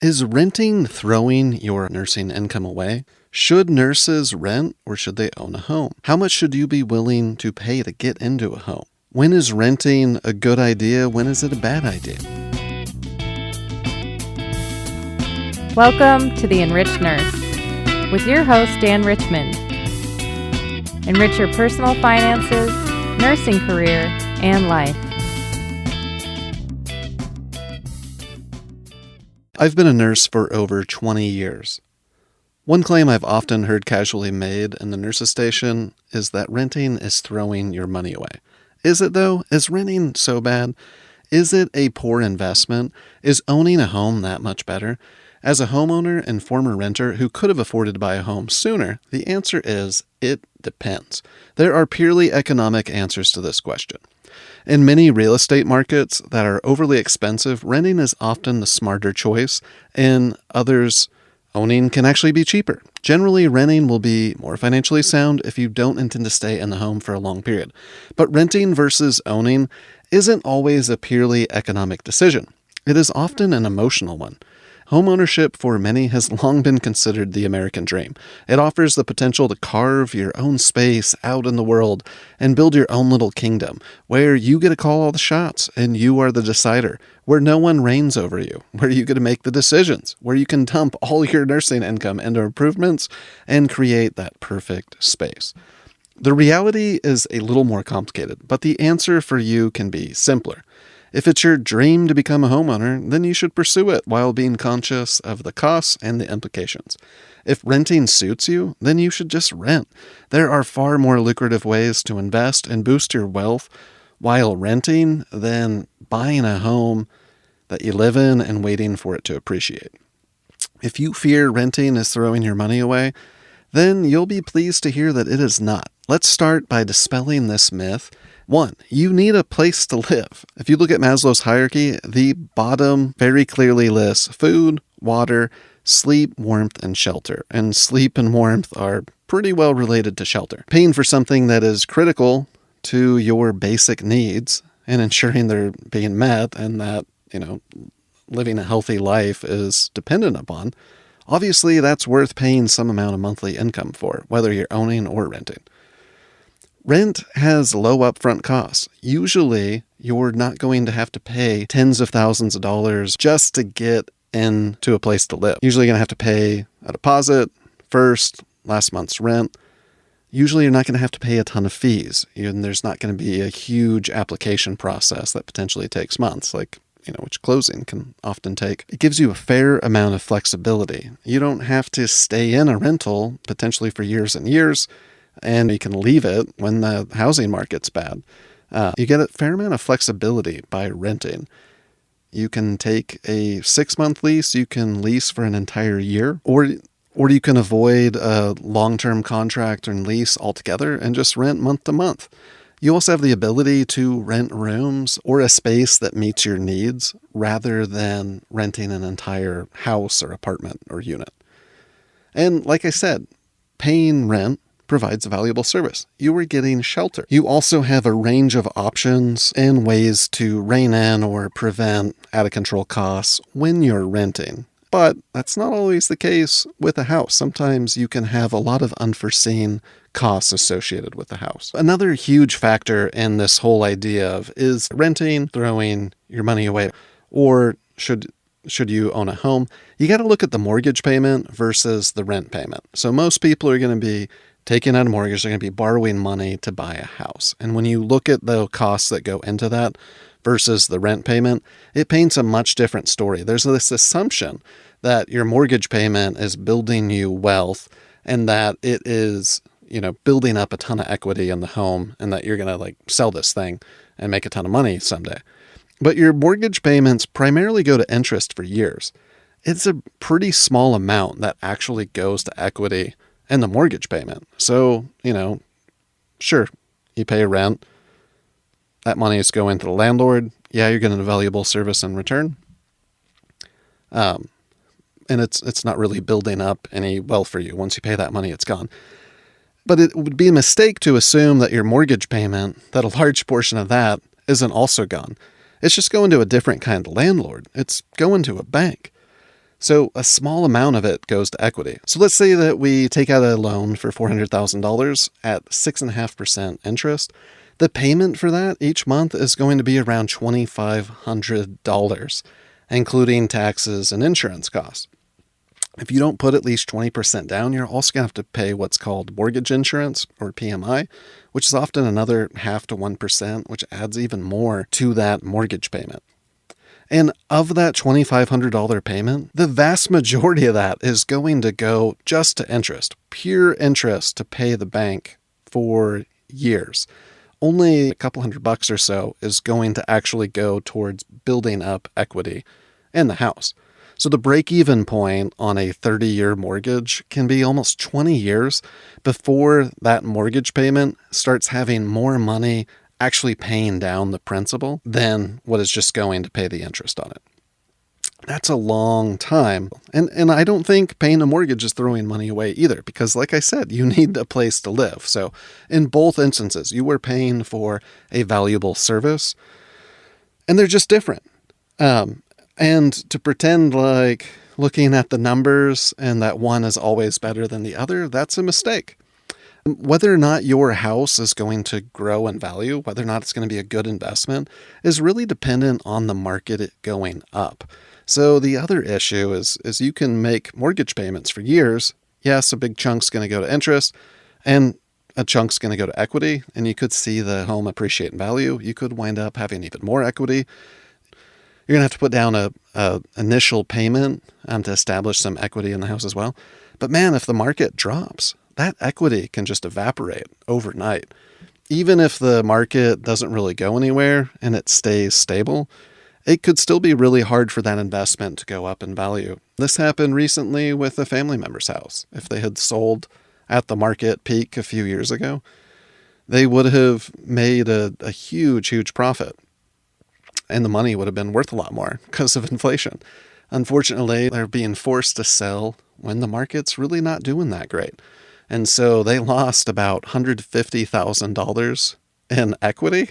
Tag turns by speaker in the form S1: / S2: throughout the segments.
S1: Is renting throwing your nursing income away? Should nurses rent or should they own a home? How much should you be willing to pay to get into a home? When is renting a good idea? When is it a bad idea?
S2: Welcome to the Enriched Nurse with your host, Dan Richmond. Enrich your personal finances, nursing career, and life.
S1: I've been a nurse for over 20 years. One claim I've often heard casually made in the nurses' station is that renting is throwing your money away. Is it though? Is renting so bad? Is it a poor investment? Is owning a home that much better? As a homeowner and former renter who could have afforded to buy a home sooner, the answer is it depends. There are purely economic answers to this question. In many real estate markets that are overly expensive, renting is often the smarter choice. In others, owning can actually be cheaper. Generally, renting will be more financially sound if you don't intend to stay in the home for a long period. But renting versus owning isn't always a purely economic decision. It is often an emotional one. Homeownership for many has long been considered the American dream. It offers the potential to carve your own space out in the world and build your own little kingdom, where you get to call all the shots and you are the decider, where no one reigns over you, where you get to make the decisions, where you can dump all your nursing income into improvements and create that perfect space. The reality is a little more complicated, but the answer for you can be simpler. If it's your dream to become a homeowner, then you should pursue it while being conscious of the costs and the implications. If renting suits you, then you should just rent. There are far more lucrative ways to invest and boost your wealth while renting than buying a home that you live in and waiting for it to appreciate. If you fear renting is throwing your money away, then you'll be pleased to hear that it is not. Let's start by dispelling this myth. 1, you need a place to live. If you look at Maslow's hierarchy, the bottom very clearly lists food, water, sleep, warmth, and shelter. And sleep and warmth are pretty well related to shelter. Paying for something that is critical to your basic needs and ensuring they're being met and that, living a healthy life is dependent upon, obviously that's worth paying some amount of monthly income for, whether you're owning or renting. Rent has low upfront costs. Usually, you're not going to have to pay tens of thousands of dollars just to get into a place to live. Usually, you're going to have to pay a deposit, first, last month's rent. Usually, you're not going to have to pay a ton of fees. And there's not going to be a huge application process that potentially takes months, which closing can often take. It gives you a fair amount of flexibility. You don't have to stay in a rental potentially for years and years, and you can leave it when the housing market's bad. You get a fair amount of flexibility by renting. You can take a 6-month lease, you can lease for an entire year, or you can avoid a long-term contract and lease altogether and just rent month to month. You also have the ability to rent rooms or a space that meets your needs rather than renting an entire house or apartment or unit. And like I said, paying rent provides a valuable service. You are getting shelter. You also have a range of options and ways to rein in or prevent out-of-control costs when you're renting. But that's not always the case with a house. Sometimes you can have a lot of unforeseen costs associated with the house. Another huge factor in this whole idea of is renting throwing your money away, or should you own a home? You got to look at the mortgage payment versus the rent payment. So most people are going to be taking out a mortgage, they're going to be borrowing money to buy a house. And when you look at the costs that go into that versus the rent payment, it paints a much different story. There's this assumption that your mortgage payment is building you wealth and that it is, building up a ton of equity in the home and that you're going to sell this thing and make a ton of money someday. But your mortgage payments primarily go to interest for years. It's a pretty small amount that actually goes to equity and the mortgage payment. So, sure, you pay rent. That money is going to the landlord. Yeah, you're getting a valuable service in return. And it's not really building up any wealth for you. Once you pay that money, it's gone. But it would be a mistake to assume that your mortgage payment, that a large portion of that isn't also gone. It's just going to a different kind of landlord. It's going to a bank. So a small amount of it goes to equity. So let's say that we take out a loan for $400,000 at 6.5% interest. The payment for that each month is going to be around $2,500, including taxes and insurance costs. If you don't put at least 20% down, you're also going to have to pay what's called mortgage insurance, or PMI, which is often another 0.5 to 1%, which adds even more to that mortgage payment. And of that $2,500 payment, the vast majority of that is going to go just to interest, pure interest to pay the bank for years. Only a couple $100 or so is going to actually go towards building up equity in the house. So the break-even point on a 30-year mortgage can be almost 20 years before that mortgage payment starts having more money actually paying down the principal than what is just going to pay the interest on it. That's a long time. And I don't think paying a mortgage is throwing money away either, because like I said, you need a place to live. So in both instances, you were paying for a valuable service, and they're just different. And to pretend like looking at the numbers and that one is always better than the other, that's a mistake. Whether or not your house is going to grow in value, whether or not it's going to be a good investment, is really dependent on the market going up. So the other issue is you can make mortgage payments for years. Yes, a big chunk's going to go to interest, and a chunk's going to go to equity, and you could see the home appreciate in value. You could wind up having even more equity. You're going to have to put down a initial payment to establish some equity in the house as well. But man, if the market drops, that equity can just evaporate overnight. Even if the market doesn't really go anywhere and it stays stable, it could still be really hard for that investment to go up in value. This happened recently with a family member's house. If they had sold at the market peak a few years ago, they would have made a huge profit. And the money would have been worth a lot more because of inflation. Unfortunately, they're being forced to sell when the market's really not doing that great. And so they lost about $150,000 in equity.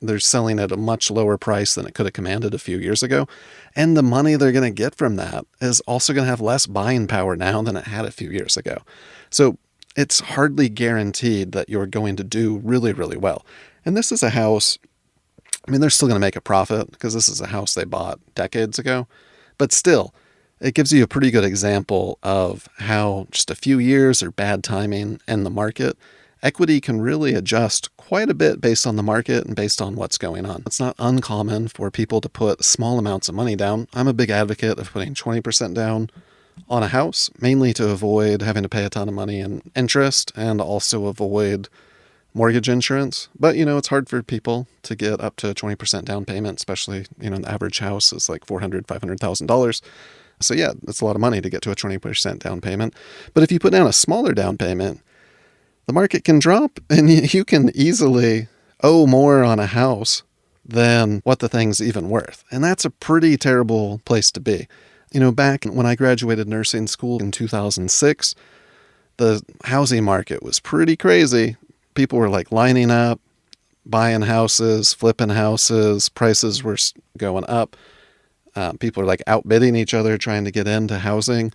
S1: They're selling at a much lower price than it could have commanded a few years ago. And the money they're going to get from that is also going to have less buying power now than it had a few years ago. So it's hardly guaranteed that you're going to do really well. And this is a house, I mean, they're still going to make a profit because this is a house they bought decades ago. But still, it gives you a pretty good example of how just a few years or bad timing in the market, equity can really adjust quite a bit based on the market and based on what's going on. It's not uncommon for people to put small amounts of money down. I'm a big advocate of putting 20% down on a house, mainly to avoid having to pay a ton of money in interest and also avoid mortgage insurance. But, it's hard for people to get up to 20% down payment, especially, the average house is like $400,000, $500,000. So yeah, it's a lot of money to get to a 20% down payment. But if you put down a smaller down payment, the market can drop and you can easily owe more on a house than what the thing's even worth. And that's a pretty terrible place to be. Back when I graduated nursing school in 2006, the housing market was pretty crazy. People were like lining up, buying houses, flipping houses, prices were going up. People are like outbidding each other, trying to get into housing,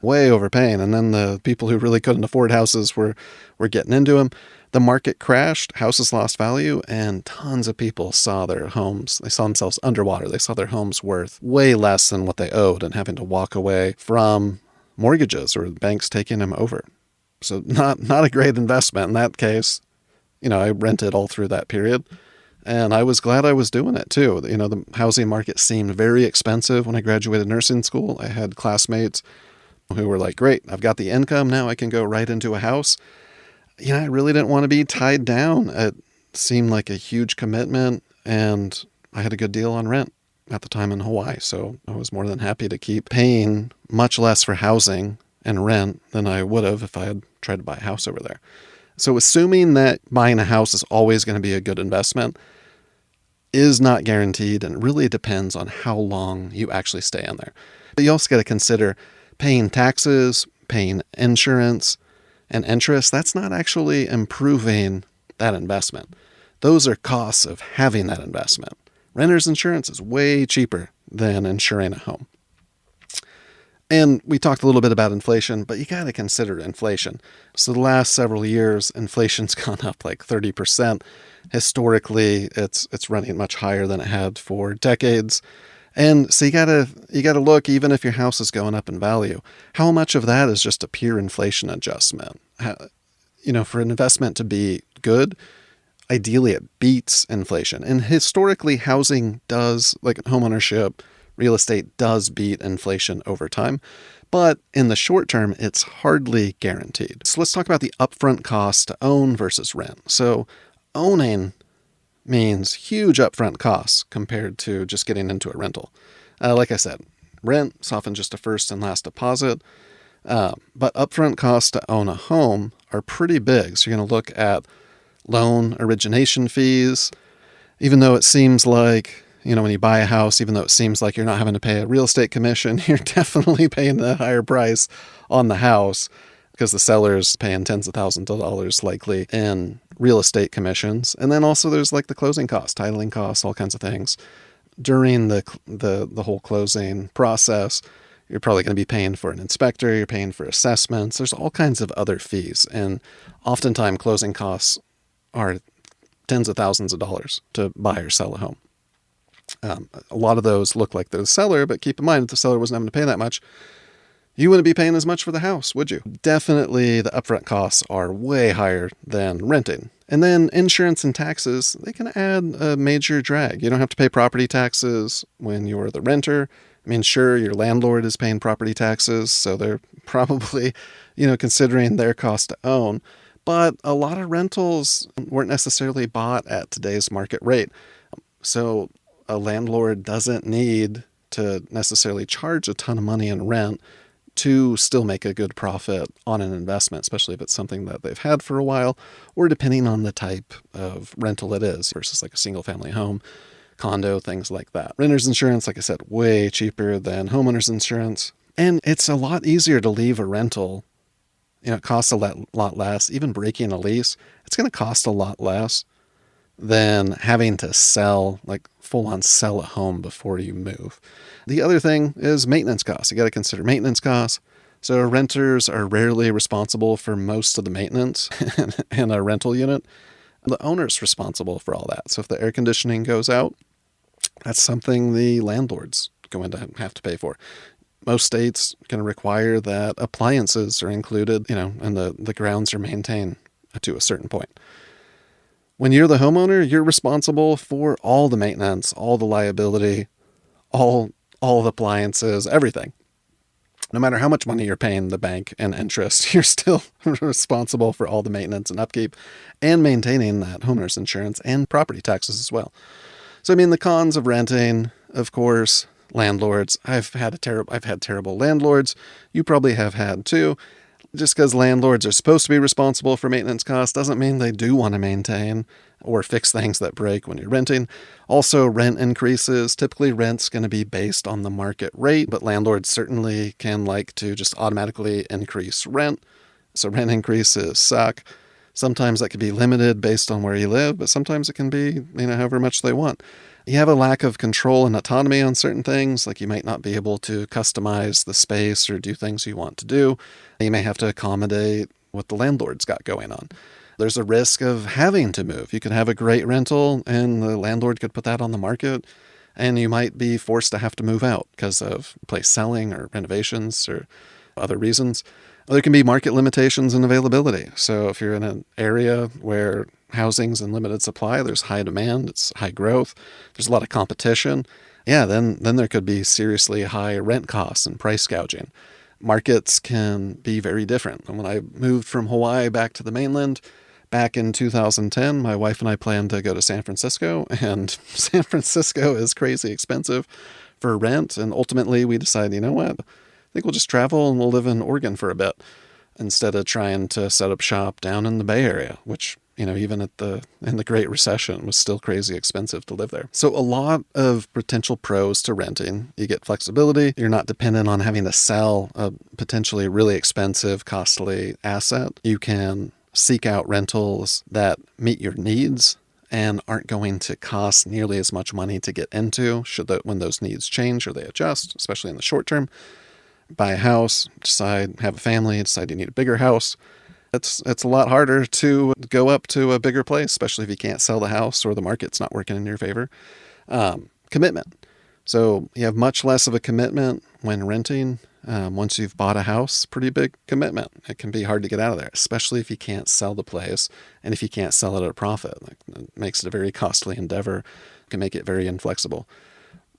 S1: way overpaying. And then the people who really couldn't afford houses were getting into them. The market crashed, houses lost value, and tons of people saw their homes. They saw themselves underwater. They saw their homes worth way less than what they owed and having to walk away from mortgages or banks taking them over. So not a great investment in that case. I rented all through that period. And I was glad I was doing it too. The housing market seemed very expensive when I graduated nursing school. I had classmates who were like, great, I've got the income. Now I can go right into a house. I really didn't want to be tied down. It seemed like a huge commitment, and I had a good deal on rent at the time in Hawaii. So I was more than happy to keep paying much less for housing and rent than I would have if I had tried to buy a house over there. So assuming that buying a house is always going to be a good investment is not guaranteed, and it really depends on how long you actually stay in there. But you also got to consider paying taxes, paying insurance, and interest. That's not actually improving that investment. Those are costs of having that investment. Renter's insurance is way cheaper than insuring a home. And we talked a little bit about inflation, but you got to consider inflation. So the last several years, inflation's gone up like 30%. Historically, it's running much higher than it had for decades. And so you gotta look, even if your house is going up in value, how much of that is just a pure inflation adjustment? For an investment to be good, ideally it beats inflation. And historically, housing does, like homeownership, real estate does beat inflation over time. But in the short term, it's hardly guaranteed. So let's talk about the upfront cost to own versus rent. So owning means huge upfront costs compared to just getting into a rental. Like I said, rent is often just a first and last deposit, but upfront costs to own a home are pretty big. So you're going to look at loan origination fees, even though it seems like, when you buy a house, even though it seems like you're not having to pay a real estate commission, you're definitely paying the higher price on the house because the seller's paying tens of thousands of dollars likely in real estate commissions. And then also there's like the closing costs, titling costs, all kinds of things. During the whole closing process, you're probably going to be paying for an inspector, you're paying for assessments, there's all kinds of other fees. And oftentimes closing costs are tens of thousands of dollars to buy or sell a home. A lot of those look like they're the seller, but keep in mind if the seller wasn't having to pay that much, you wouldn't be paying as much for the house, would you? Definitely the upfront costs are way higher than renting. And then insurance and taxes, they can add a major drag. You don't have to pay property taxes when you're the renter. I mean, sure, your landlord is paying property taxes, so they're probably, considering their cost to own. But a lot of rentals weren't necessarily bought at today's market rate. So a landlord doesn't need to necessarily charge a ton of money in rent to still make a good profit on an investment, especially if it's something that they've had for a while, or depending on the type of rental it is versus like a single family home, condo, things like that. Renter's insurance, like I said, way cheaper than homeowner's insurance. And it's a lot easier to leave a rental. It costs a lot less. Even breaking a lease, it's going to cost a lot less than having to sell, like full on sell a home before you move. The other thing is maintenance costs. You got to consider maintenance costs. So renters are rarely responsible for most of the maintenance in a rental unit. The owner's responsible for all that. So if the air conditioning goes out, that's something the landlord's going to have to pay for. Most states are going to require that appliances are included, and the grounds are maintained to a certain point. When you're the homeowner, you're responsible for all the maintenance, all the liability, all the appliances, everything. No matter how much money you're paying the bank in interest, you're still responsible for all the maintenance and upkeep and maintaining that homeowner's insurance and property taxes as well. So, the cons of renting, of course, landlords. I've had terrible landlords. You probably have had too. Just because landlords are supposed to be responsible for maintenance costs doesn't mean they do want to maintain or fix things that break when you're renting. Also, rent increases. Typically, rent's going to be based on the market rate, but landlords certainly can like to just automatically increase rent. So rent increases suck. Sometimes that can be limited based on where you live, but sometimes it can be, however much they want. You have a lack of control and autonomy on certain things, like you might not be able to customize the space or do things you want to do. You may have to accommodate what the landlord's got going on. There's a risk of having to move. You could have a great rental and the landlord could put that on the market and you might be forced to have to move out because of place selling or renovations or other reasons. There can be market limitations and availability. So if you're in an area where housing's in limited supply, there's high demand, it's high growth, there's a lot of competition, then there could be seriously high rent costs and price gouging. Markets can be very different. And when I moved from Hawaii back to the mainland back in 2010, my wife and I planned to go to San Francisco, and San Francisco is crazy expensive for rent. And ultimately we decided, you know what? I think we'll just travel and we'll live in Oregon for a bit instead of trying to set up shop down in the Bay Area, which, even in the Great Recession was still crazy expensive to live there. So a lot of potential pros to renting. You get flexibility. You're not dependent on having to sell a potentially really expensive, costly asset. You can seek out rentals that meet your needs and aren't going to cost nearly as much money to get into when those needs change or they adjust, especially in the short term. buy a house, decide, have a family, decide you need a bigger house. It's a lot harder to go up to a bigger place, especially if you can't sell the house or the market's not working in your favor. Commitment. So you have much less of a commitment when renting. Once you've bought a house, pretty big commitment. It can be hard to get out of there, especially if you can't sell the place and if you can't sell it at a profit. It makes it a very costly endeavor. It can make it very inflexible.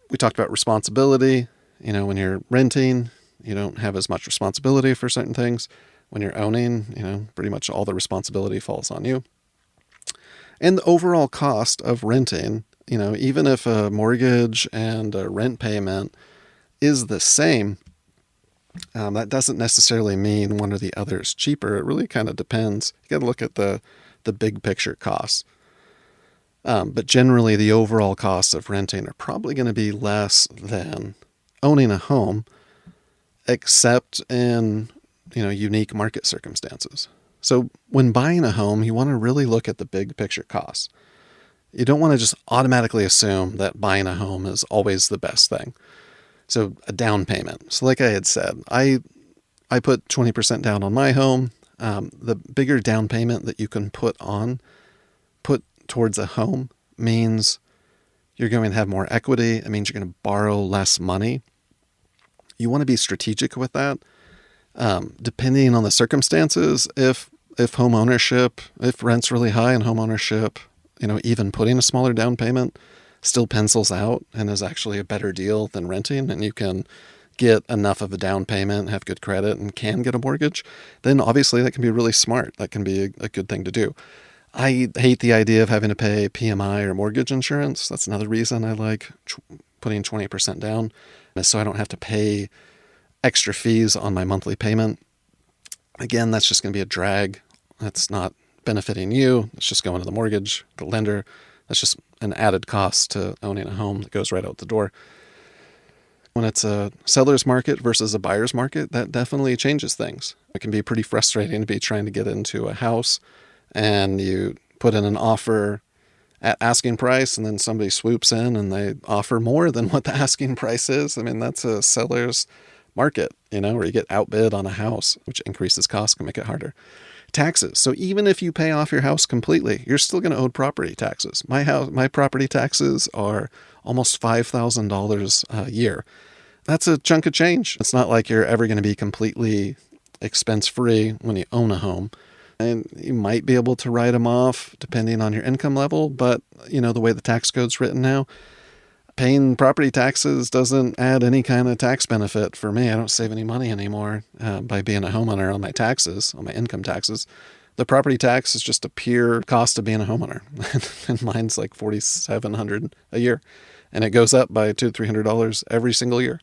S1: We talked about responsibility. When you're renting, you don't have as much responsibility for certain things. When you're owning, pretty much all the responsibility falls on you. And the overall cost of renting, even if a mortgage and a rent payment is the same, that doesn't necessarily mean one or the other is cheaper. It really kind of depends. You got to look at the big picture costs. But generally, the overall costs of renting are probably going to be less than owning a home, except in unique market circumstances. So when buying a home, you want to really look at the big picture costs. You don't want to just automatically assume that buying a home is always the best thing. So a down payment. So like I had said, I put 20% down on my home. The bigger down payment that you can put towards a home means you're going to have more equity. It means you're going to borrow less money. You want to be strategic with that. Depending on the circumstances, if home ownership, if rent's really high and home ownership, even putting a smaller down payment still pencils out and is actually a better deal than renting, and you can get enough of a down payment, have good credit, and can get a mortgage, then obviously that can be really smart. That can be a good thing to do. I hate the idea of having to pay PMI or mortgage insurance. That's another reason I like putting 20% down, is so I don't have to pay extra fees on my monthly payment. Again, that's just going to be a drag. That's not benefiting you. It's just going to the mortgage, the lender. That's just an added cost to owning a home that goes right out the door. When it's a seller's market versus a buyer's market, that definitely changes things. It can be pretty frustrating to be trying to get into a house and you put in an offer at asking price and then somebody swoops in and they offer more than what the asking price is. I mean, that's a seller's market, where you get outbid on a house, which increases costs, can make it harder. Taxes. So even if you pay off your house completely, you're still going to owe property taxes. My property taxes are almost $5,000 a year. That's a chunk of change. It's not like you're ever going to be completely expense-free when you own a home. And you might be able to write them off depending on your income level, but the way the tax code's written now, paying property taxes doesn't add any kind of tax benefit for me. I don't save any money anymore by being a homeowner on my taxes, on my income taxes. The property tax is just a pure cost of being a homeowner. And mine's like $4,700 a year. And it goes up by $200-$300 every single year.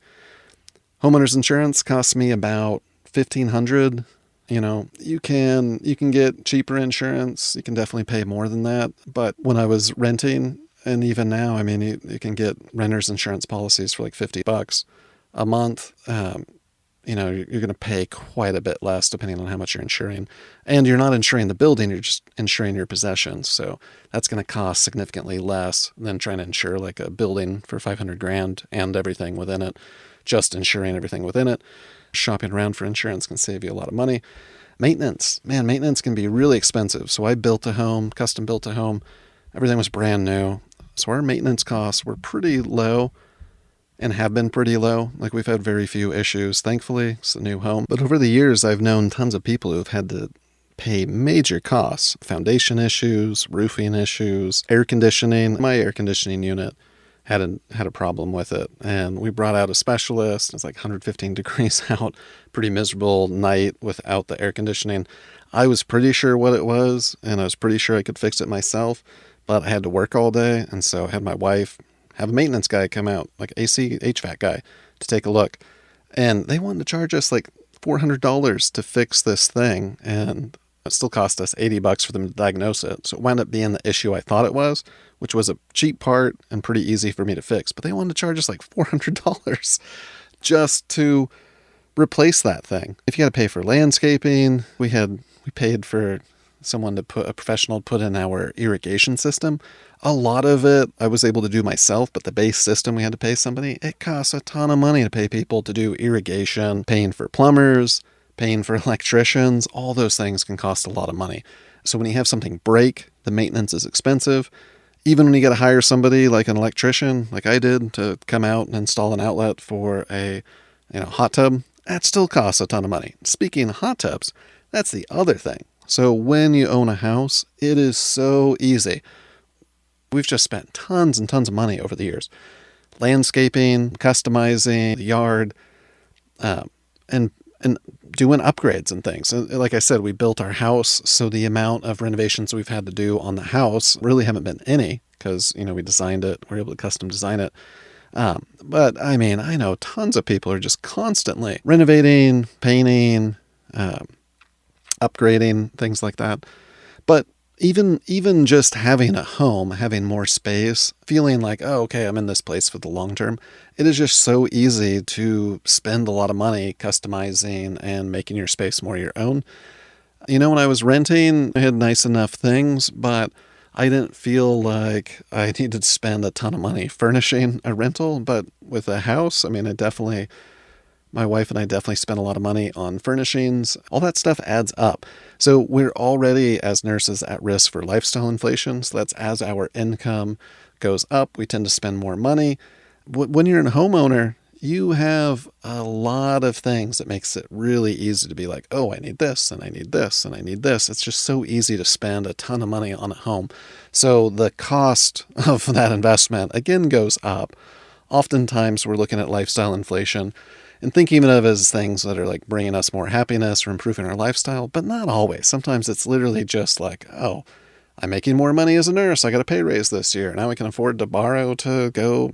S1: Homeowner's insurance costs me about $1,500. You can get cheaper insurance. You can definitely pay more than that. But when I was renting, and even now, I mean, you can get renter's insurance policies for like $50 a month. You're going to pay quite a bit less depending on how much you're insuring. And you're not insuring the building, you're just insuring your possessions. So that's going to cost significantly less than trying to insure like a building for $500,000 and everything within it, just insuring everything within it. Shopping around for insurance can save you a lot of money. Maintenance. Man, maintenance can be really expensive. So I built a home, custom built a home. Everything was brand new. So our maintenance costs were pretty low and have been pretty low. Like we've had very few issues. Thankfully, it's a new home. But over the years, I've known tons of people who've had to pay major costs. Foundation issues, roofing issues, air conditioning. My air conditioning unit had a problem with it. And we brought out a specialist. It's like 115 degrees out. Pretty miserable night without the air conditioning. I was pretty sure what it was, and I was pretty sure I could fix it myself. But I had to work all day, and so I had my wife have a maintenance guy come out, like AC HVAC guy, to take a look. And they wanted to charge us like $400 to fix this thing, and it still cost us $80 for them to diagnose it. So it wound up being the issue I thought it was, which was a cheap part and pretty easy for me to fix. But they wanted to charge us like $400 just to replace that thing. If you got to pay for landscaping, we paid for a professional to put in our irrigation system. A lot of it I was able to do myself, but the base system we had to pay somebody. It costs a ton of money to pay people to do irrigation, paying for plumbers, paying for electricians. All those things can cost a lot of money. So when you have something break, the maintenance is expensive. Even when you got to hire somebody like an electrician, like I did, to come out and install an outlet for a hot tub, that still costs a ton of money. Speaking of hot tubs, that's the other thing. So when you own a house, it is so easy. We've just spent tons and tons of money over the years. Landscaping, customizing the yard, and doing upgrades and things. And like I said, we built our house, so the amount of renovations we've had to do on the house really haven't been any, because we designed it. We're able to custom design it. But I mean, I know tons of people are just constantly renovating, painting, upgrading, things like that. But even just having a home, having more space, feeling like, oh, okay, I'm in this place for the long term, it is just so easy to spend a lot of money customizing and making your space more your own. When I was renting, I had nice enough things, but I didn't feel like I needed to spend a ton of money furnishing a rental. But with a house, I mean, my wife and I definitely spent a lot of money on furnishings. All that stuff adds up. So we're already, as nurses, at risk for lifestyle inflation. So that's as our income goes up, we tend to spend more money. When you're a homeowner, you have a lot of things that makes it really easy to be like, oh, I need this, and I need this, and I need this. It's just so easy to spend a ton of money on a home. So the cost of that investment, again, goes up. Oftentimes, we're looking at lifestyle inflation and thinking of it as things that are like bringing us more happiness or improving our lifestyle, but not always. Sometimes it's literally just like, oh, I'm making more money as a nurse. I got a pay raise this year. Now I can afford to borrow to go,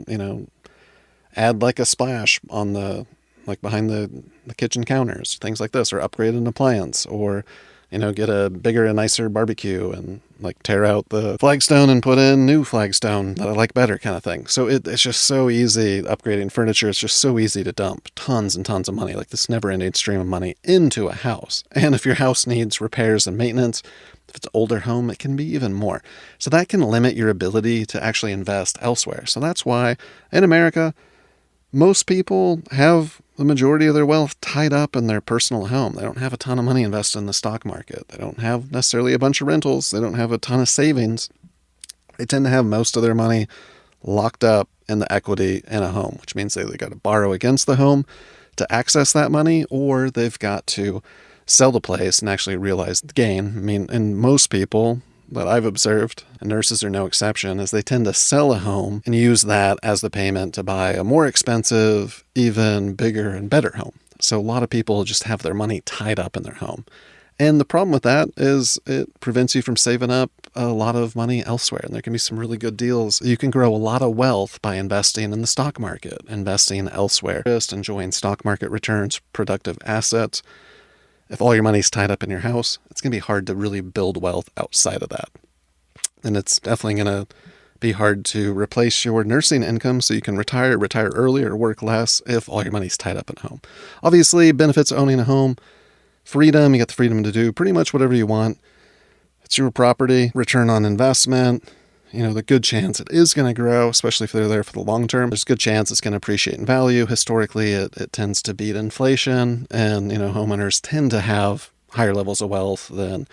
S1: add like a splash on behind the kitchen counters, things like this, or upgrade an appliance, or, get a bigger and nicer barbecue and like tear out the flagstone and put in new flagstone that I like better, kind of thing. So it's just so easy. Upgrading furniture, it's just so easy to dump tons and tons of money, like this never-ending stream of money, into a house. And if your house needs repairs and maintenance, if it's an older home, it can be even more. So that can limit your ability to actually invest elsewhere. So that's why in America, most people have the majority of their wealth tied up in their personal home. They don't have a ton of money invested in the stock market. They don't have necessarily a bunch of rentals. They don't have a ton of savings. They tend to have most of their money locked up in the equity in a home, which means they've got to borrow against the home to access that money, or they've got to sell the place and actually realize the gain. I mean, and most people that I've observed, and nurses are no exception, is they tend to sell a home and use that as the payment to buy a more expensive, even bigger and better home. So a lot of people just have their money tied up in their home. And the problem with that is it prevents you from saving up a lot of money elsewhere. And there can be some really good deals. You can grow a lot of wealth by investing in the stock market, investing elsewhere, just enjoying stock market returns, productive assets. If all your money's tied up in your house, it's going to be hard to really build wealth outside of that. And it's definitely going to be hard to replace your nursing income so you can retire early, or work less if all your money's tied up in a home. Obviously, benefits of owning a home: freedom. You got the freedom to do pretty much whatever you want. It's your property. Return on investment. The good chance it is going to grow, especially if they're there for the long term. There's a good chance it's going to appreciate in value. Historically, it tends to beat inflation, and, homeowners tend to have higher levels of wealth than,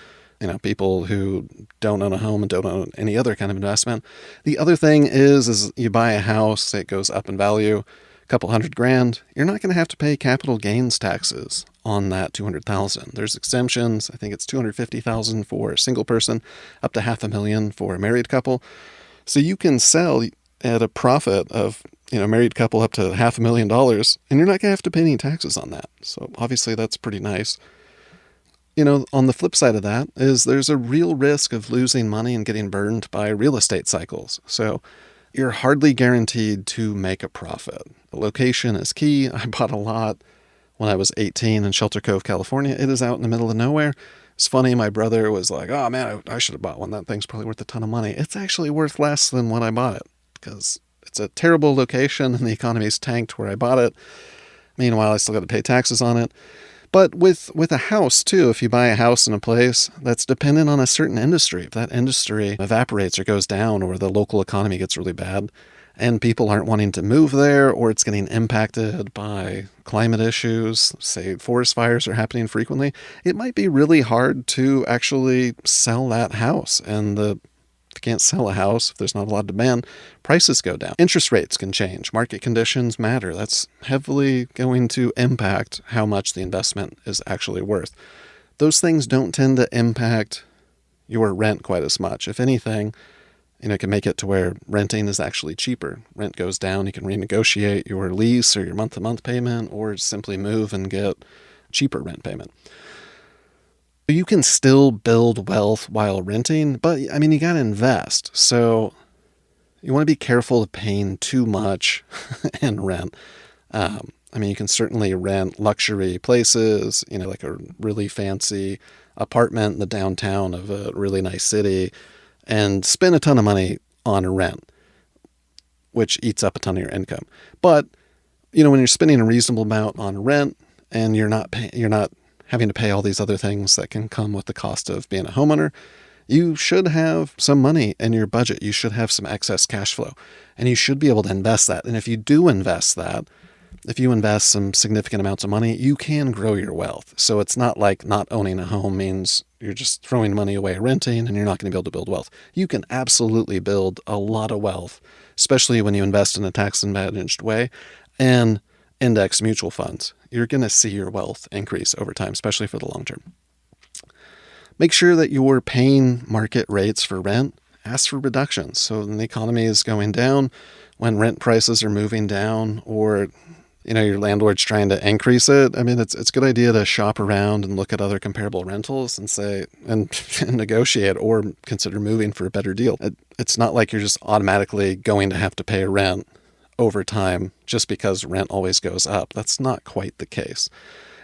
S1: people who don't own a home and don't own any other kind of investment. The other thing is you buy a house, it goes up in value, a couple $100,000. You're not going to have to pay capital gains taxes on that $200,000. There's exemptions. I think it's $250,000 for a single person, up to $500,000 for a married couple. So you can sell at a profit of, married couple up to $500,000, and you're not going to have to pay any taxes on that. So obviously that's pretty nice. On the flip side of that is there's a real risk of losing money and getting burned by real estate cycles. So you're hardly guaranteed to make a profit. The location is key. I bought a lot when I was 18 in Shelter Cove, California. It is out in the middle of nowhere. It's funny, my brother was like, oh man, I should have bought one. That thing's probably worth a ton of money. It's actually worth less than when I bought it, because it's a terrible location and the economy's tanked where I bought it. Meanwhile, I still got to pay taxes on it. But with a house too, if you buy a house in a place that's dependent on a certain industry, if that industry evaporates or goes down or the local economy gets really bad and people aren't wanting to move there or it's getting impacted by climate issues, say forest fires are happening frequently, it might be really hard to actually sell that house. And if you can't sell a house, if there's not a lot of demand, prices go down. Interest rates can change. Market conditions matter. That's heavily going to impact how much the investment is actually worth. Those things don't tend to impact your rent quite as much. If anything, it can make it to where renting is actually cheaper. Rent goes down, you can renegotiate your lease or your month-to-month payment, or simply move and get cheaper rent payment. You can still build wealth while renting, but you got to invest. So you want to be careful of paying too much in rent. You can certainly rent luxury places, like a really fancy apartment in the downtown of a really nice city, and spend a ton of money on rent, which eats up a ton of your income. But, when you're spending a reasonable amount on rent and you're not having to pay all these other things that can come with the cost of being a homeowner, you should have some money in your budget. You should have some excess cash flow, and you should be able to invest that. And if you do invest that, if you invest some significant amounts of money, you can grow your wealth. So it's not like not owning a home means you're just throwing money away renting and you're not going to be able to build wealth. You can absolutely build a lot of wealth, especially when you invest in a tax-advantaged way and index mutual funds. You're going to see your wealth increase over time, especially for the long term. Make sure that you're paying market rates for rent. Ask for reductions. So when the economy is going down, when rent prices are moving down, or your landlord's trying to increase it, it's a good idea to shop around and look at other comparable rentals and say, and negotiate or consider moving for a better deal. It's not like you're just automatically going to have to pay rent over time just because rent always goes up. That's not quite the case.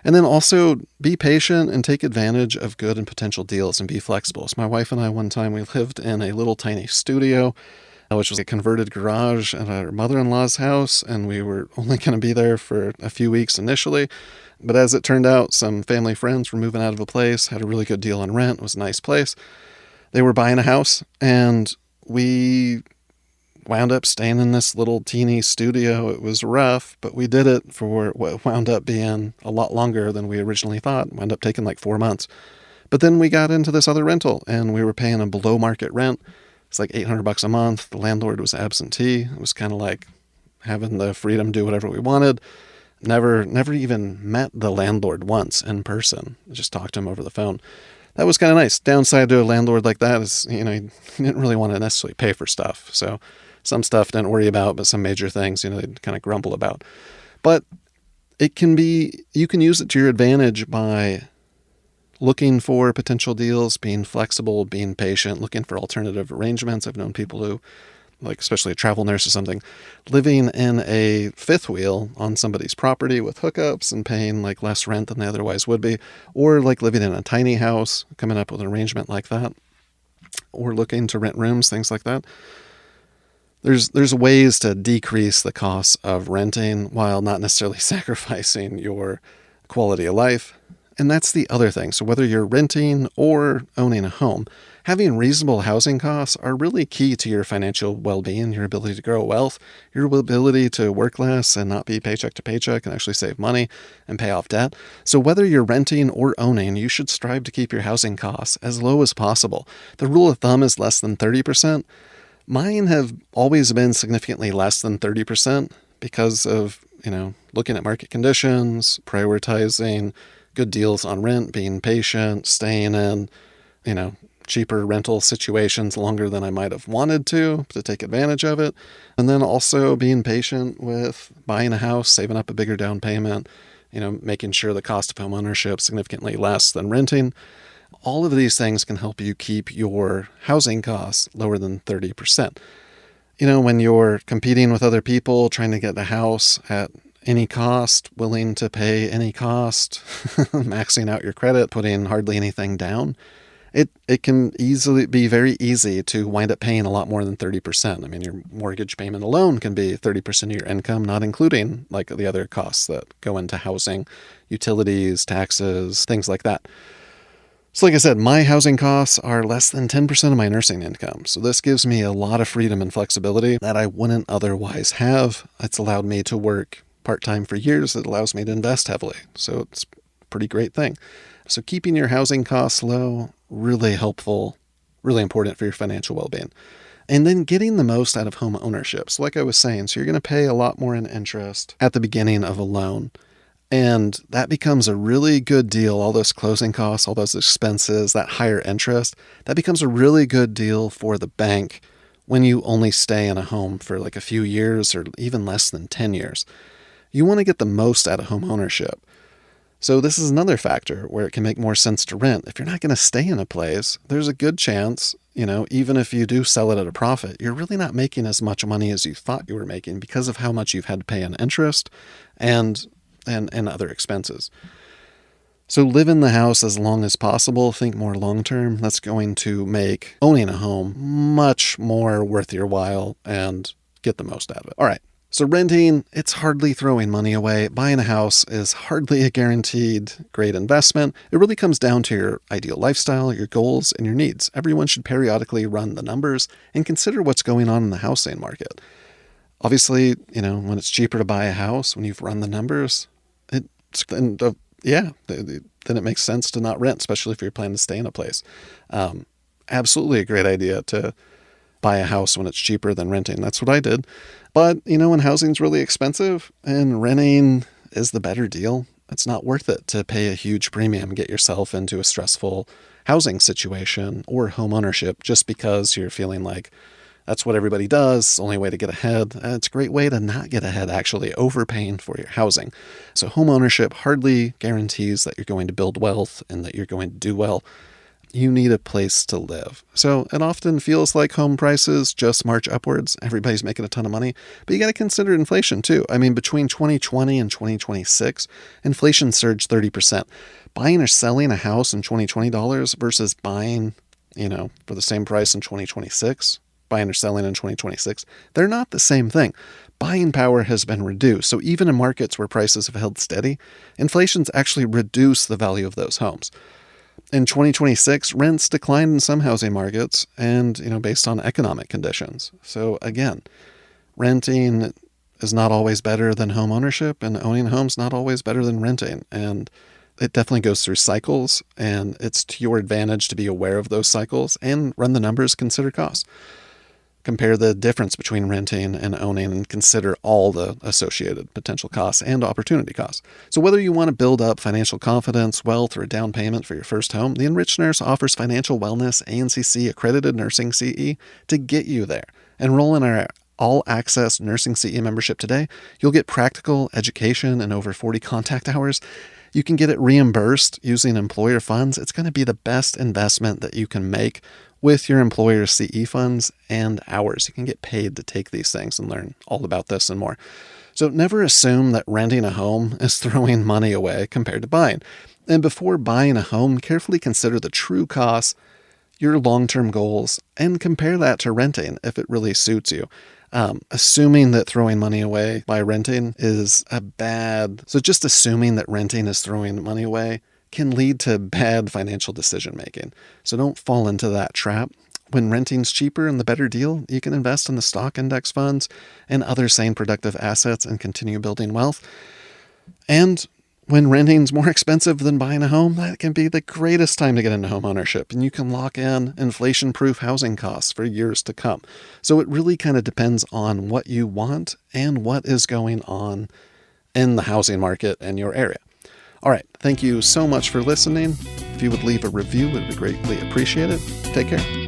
S1: And then also be patient and take advantage of good and potential deals and be flexible. So my wife and I, one time, we lived in a little tiny studio, which was a converted garage at our mother-in-law's house, and we were only going to be there for a few weeks initially. But as it turned out, some family friends were moving out of a place, had a really good deal on rent, it was a nice place. They were buying a house, and we wound up staying in this little teeny studio. It was rough, but we did it for what wound up being a lot longer than we originally thought. It wound up taking like 4 months. But then we got into this other rental, and we were paying a below market rent. It's like $800 a month. The landlord was absentee. It was kind of like having the freedom to do whatever we wanted. Never even met the landlord once in person. Just talked to him over the phone. That was kind of nice. Downside to a landlord like that is, he didn't really want to necessarily pay for stuff. So some stuff didn't worry about, but some major things, they'd kind of grumble about. But you can use it to your advantage by looking for potential deals, being flexible, being patient, looking for alternative arrangements. I've known people who, like especially a travel nurse or something, living in a fifth wheel on somebody's property with hookups and paying like less rent than they otherwise would be, or like living in a tiny house, coming up with an arrangement like that, or looking to rent rooms, things like that. There's ways to decrease the costs of renting while not necessarily sacrificing your quality of life. And that's the other thing. So whether you're renting or owning a home, having reasonable housing costs are really key to your financial well-being, your ability to grow wealth, your ability to work less and not be paycheck to paycheck and actually save money and pay off debt. So whether you're renting or owning, you should strive to keep your housing costs as low as possible. The rule of thumb is less than 30%. Mine have always been significantly less than 30% because of, looking at market conditions, prioritizing good deals on rent, being patient, staying in, cheaper rental situations longer than I might have wanted to take advantage of it. And then also being patient with buying a house, saving up a bigger down payment, making sure the cost of home ownership is significantly less than renting. All of these things can help you keep your housing costs lower than 30%. When you're competing with other people, trying to get a house at any cost, willing to pay any cost, maxing out your credit, putting hardly anything down, it can easily be very easy to wind up paying a lot more than 30%. I mean, your mortgage payment alone can be 30% of your income, not including like the other costs that go into housing, utilities, taxes, things like that. So like I said, my housing costs are less than 10% of my nursing income. So this gives me a lot of freedom and flexibility that I wouldn't otherwise have. It's allowed me to work part-time for years. It allows me to invest heavily. So it's a pretty great thing. So keeping your housing costs low, really helpful, really important for your financial well-being. And then getting the most out of home ownership. So like I was saying, so you're going to pay a lot more in interest at the beginning of a loan. And that becomes a really good deal. All those closing costs, all those expenses, that higher interest, that becomes a really good deal for the bank when you only stay in a home for like a few years or even less than 10 years. You want to get the most out of home ownership. So this is another factor where it can make more sense to rent. If you're not going to stay in a place, there's a good chance, even if you do sell it at a profit, you're really not making as much money as you thought you were making because of how much you've had to pay in interest and other expenses. So live in the house as long as possible. Think more long-term. That's going to make owning a home much more worth your while and get the most out of it. All right. So renting, it's hardly throwing money away. Buying a house is hardly a guaranteed great investment. It really comes down to your ideal lifestyle, your goals, and your needs. Everyone should periodically run the numbers and consider what's going on in the housing market. Obviously, when it's cheaper to buy a house, when you've run the numbers, then it makes sense to not rent, especially if you're planning to stay in a place. Absolutely a great idea to buy a house when it's cheaper than renting. That's what I did. But, when housing's really expensive and renting is the better deal, it's not worth it to pay a huge premium and get yourself into a stressful housing situation or home ownership just because you're feeling like that's what everybody does. It's the only way to get ahead. It's a great way to not get ahead, actually, overpaying for your housing. So home ownership hardly guarantees that you're going to build wealth and that you're going to do well. You need a place to live. So it often feels like home prices just march upwards. Everybody's making a ton of money. But you got to consider inflation, too. I mean, between 2020 and 2026, inflation surged 30%. Buying or selling a house in 2020 dollars versus buying, for the same price in 2026, buying or selling in 2026, they're not the same thing. Buying power has been reduced. So even in markets where prices have held steady, inflation's actually reduced the value of those homes. In 2026, rents declined in some housing markets and, based on economic conditions. So again, renting is not always better than home ownership, and owning homes not always better than renting. And it definitely goes through cycles, and it's to your advantage to be aware of those cycles and run the numbers, consider costs. Compare the difference between renting and owning and consider all the associated potential costs and opportunity costs. So whether you want to build up financial confidence, wealth, or a down payment for your first home, the Enriched Nurse offers financial wellness ANCC-accredited nursing CE to get you there. Enroll in our all-access nursing CE membership today. You'll get practical education and over 40 contact hours. You can get it reimbursed using employer funds. It's going to be the best investment that you can make with your employer's CE funds and hours. You can get paid to take these things and learn all about this and more. So never assume that renting a home is throwing money away compared to buying. And before buying a home, carefully consider the true costs, your long-term goals, and compare that to renting if it really suits you. Assuming that throwing money away by renting is just assuming that renting is throwing money away can lead to bad financial decision making. So don't fall into that trap. When renting's cheaper and the better deal, you can invest in the stock index funds and other sane productive assets and continue building wealth. And when renting's more expensive than buying a home, that can be the greatest time to get into home ownership, and you can lock in inflation-proof housing costs for years to come. So it really kind of depends on what you want and what is going on in the housing market in your area. All right, thank you so much for listening. If you would leave a review, it would be greatly appreciated. Take care.